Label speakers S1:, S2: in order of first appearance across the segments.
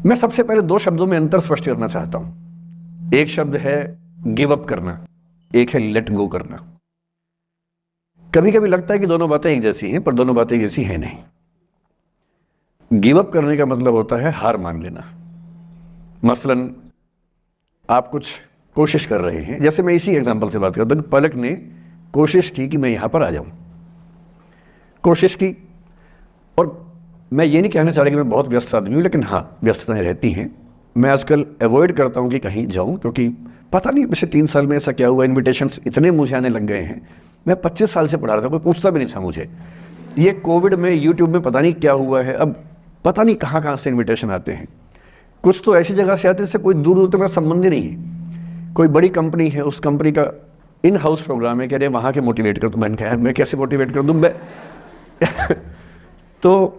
S1: मैं सबसे पहले दो शब्दों में अंतर स्पष्ट करना चाहता हूं। एक शब्द है गिव अप करना, एक है लेट गो करना। कभी कभी लगता है कि दोनों बातें एक जैसी हैं, पर दोनों बातें एक जैसी हैं नहीं। गिव अप करने का मतलब होता है हार मान लेना। मसलन आप कुछ कोशिश कर रहे हैं, जैसे मैं इसी एग्जांपल से बात करता हूं। पलक ने कोशिश की कि मैं यहां पर आ जाऊं, कोशिश की, और मैं ये नहीं कहना चाह रहा कि मैं बहुत व्यस्त आदमी हूँ, लेकिन हाँ व्यस्तताएं रहती हैं। मैं आजकल अवॉइड करता हूँ कि कहीं जाऊँ, क्योंकि पता नहीं पिछले 3 साल में ऐसा क्या हुआ, इन्विटेशंस इतने मुझे आने लग गए हैं। मैं 25 साल से पढ़ा रहा था, कोई पूछता भी नहीं था मुझे। ये कोविड में यूट्यूब में पता नहीं क्या हुआ है, अब पता नहीं कहाँ कहाँ से इन्विटेशन आते हैं। कुछ तो ऐसी जगह से आते हैं जिससे कोई दूर दूर तक मेरा संबंध ही नहीं है। कोई बड़ी कंपनी है, उस कंपनी का इन हाउस प्रोग्राम है, कह रहे वहाँ के मोटिवेट कर। तो मैंने कहा मैं कैसे मोटिवेट कर दूँ मैं तो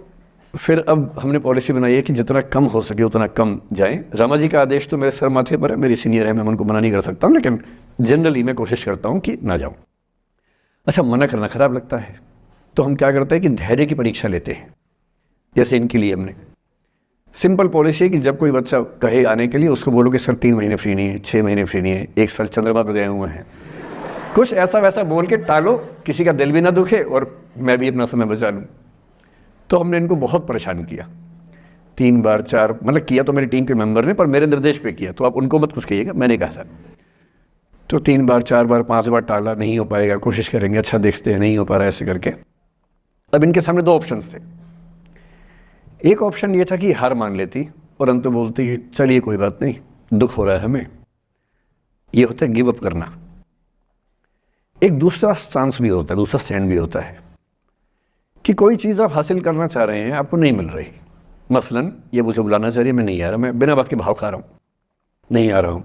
S1: फिर अब हमने पॉलिसी बनाई है कि जितना कम हो सके उतना कम जाएं। रामा जी का आदेश तो मेरे सर माथे पर है, मेरी सीनियर है, मैं उनको मना नहीं कर सकता हूँ, लेकिन जनरली मैं कोशिश करता हूँ कि ना जाऊँ। अच्छा, मना करना खराब लगता है, तो हम क्या करते हैं कि धैर्य की परीक्षा लेते हैं। जैसे इनके लिए हमने सिंपल पॉलिसी है कि जब कोई बच्चा कहे आने के लिए, उसको बोलो कि सर 3 महीने फ्री नहीं है, 6 महीने फ्री नहीं है, 1 साल चंद्रमा पर गए हुए हैं, कुछ ऐसा वैसा बोल के टालो, किसी का दिल भी ना दुखे और मैं भी अपना समय बचा लूँ। तो हमने इनको बहुत परेशान किया, 3 बार 4, मतलब किया तो मेरी टीम के मेंबर ने, पर मेरे निर्देश पे किया, तो आप उनको मत कुछ कहिएगा, मैंने कहा सर। तो 3 बार 4 बार 5 बार टाला, नहीं हो पाएगा, कोशिश करेंगे, अच्छा देखते हैं, नहीं हो पा रहा, ऐसे करके। अब इनके सामने 2 ऑप्शंस थे। एक ऑप्शन ये था कि हार मान लेती और अंत में बोलती कि चलिए कोई बात नहीं, दुख हो रहा है हमें। ये होता है गिव अप करना। एक दूसरा स्टांस भी होता है, दूसरा स्टैंड भी होता है कि कोई चीज़ आप हासिल करना चाह रहे हैं, आपको नहीं मिल रही। मसलन ये मुझे बुलाना चाह रही है, मैं नहीं आ रहा, मैं बिना बात के भाव खा रहा हूँ, नहीं आ रहा हूँ।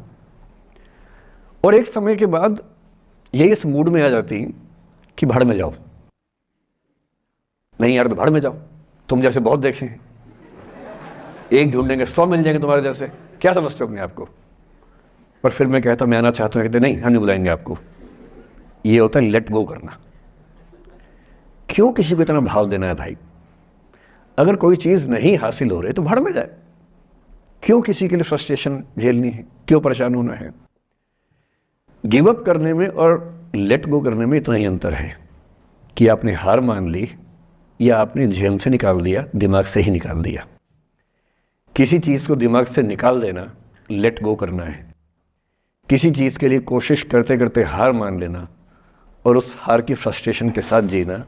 S1: और एक समय के बाद ये इस मूड में आ जाती कि भाड़ में जाओ, नहीं यार तो भाड़ में जाओ, तुम जैसे बहुत देखे हैं, एक ढूंढेंगे 100 मिल जाएंगे तुम्हारे जैसे, क्या समझते हो अपने आप को। पर फिर मैं कहता मैं आना चाहता हूँ, कहते नहीं हम नहीं बुलाएंगे आपको। ये होता है लेट गो करना। क्यों किसी को इतना भाव देना है भाई? अगर कोई चीज़ नहीं हासिल हो रही तो भाड़ में जाए। क्यों किसी के लिए फ्रस्ट्रेशन झेलनी है, क्यों परेशान होना है? गिव अप करने में और लेट गो करने में इतना ही अंतर है कि आपने हार मान ली या आपने जेल से निकाल दिया, दिमाग से ही निकाल दिया। किसी चीज़ को दिमाग से निकाल देना लेट गो करना है। किसी चीज़ के लिए कोशिश करते करते हार मान लेना और उस हार की फ्रस्ट्रेशन के साथ जीना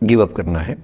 S1: गिव अप करना है।